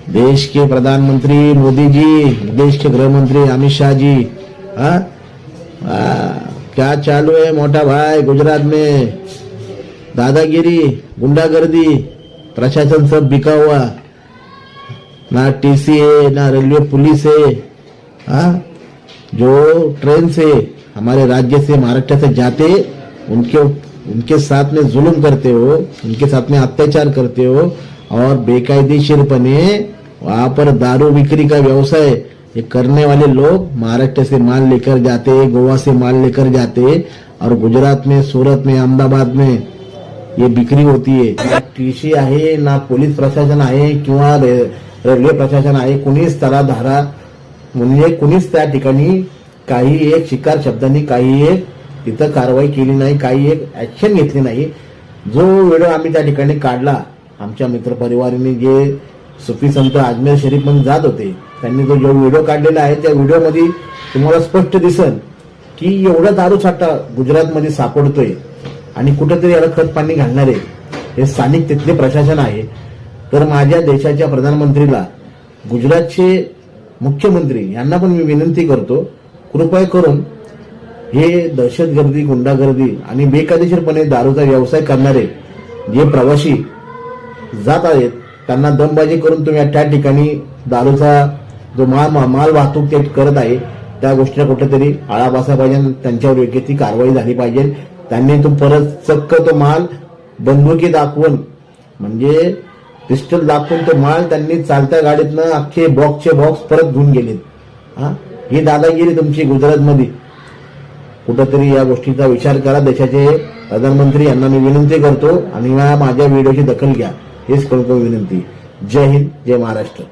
देश के प्रधानमंत्री मोदी जी, देश के गृह मंत्री अमित शाह जी, हाँ क्या चालू है मोटा भाई गुजरात में? दादागिरी, गुंडागर्दी, प्रशासन सब बिका हुआ, ना टीसी है ना रेलवे पुलिस है। हाँ, जो ट्रेन से हमारे राज्य से महाराष्ट्र से जाते उनके साथ में जुल्म करते हो, उनके साथ में अत्याचार करते हो और बेकायदेशीरपणे वहां पर दारू बिक्री का व्यवसाय ये करने वाले लोग महाराष्ट्र से माल लेकर जाते, गोवा से माल लेकर जाते और गुजरात में, सूरत में, अहमदाबाद में ये बिक्री होती है। ना टीसी आहे, ना पोलीस प्रशासन आहे किंवा रेल्वे प्रशासन आहे, कुणीच त्याला धारा म्हणजे कुणीच त्या ठिकाणी काही एक शिकार शब्दांनी काही एक तिथं कारवाई केली नाही, काही एक ऍक्शन घेतली नाही। जो व्हिडिओ आम्ही त्या ठिकाणी काढला, आमच्या मित्रपरिवाराने जे सुफी संत अजमेर शरीफ मध्ये जात होते त्यांनी जो व्हिडिओ काढलेला आहे त्या व्हिडिओमध्ये तुम्हाला स्पष्ट दिसेल की एवढा दारू साठा गुजरातमध्ये सापडतोय आणि कुठेतरी याला खत पाणी घालणारे हे स्थानिक तिथले प्रशासन आहे। तर माझ्या देशाच्या प्रधानमंत्रीला, गुजरातचे मुख्यमंत्री यांना पण मी विनंती करतो, कृपया करून हे दहशतगर्दी, गुंडागर्दी आणि बेकायदेशीरपणे दारूचा व्यवसाय करणारे जे प्रवासी जात आहेत त्यांना दमबाजी करून तुम्ही त्या ठिकाणी दारूचा जो माल वाहतूक ते करत आहे त्या गोष्टीला कुठेतरी आळा बसला पाहिजे, त्यांच्यावर योग्य ती कारवाई झाली पाहिजे। त्यांनी तो परत चक्क तो माल बंदुकी दाखवून म्हणजे पिस्टल दाखवून तो माल त्यांनी चालत्या गाडीतनं अख्खे बॉक्सचे बॉक्स परत घेऊन गेलेत। हा, ही दादागिरी तुमची गुजरातमध्ये। कुठेतरी या गोष्टीचा विचार करा देशाचे प्रधानमंत्री यांना मी विनंती करतो आणि माझ्या व्हिडिओची दखल घ्या, हेच कळकळ विनंती। जय हिंद, जय महाराष्ट्र।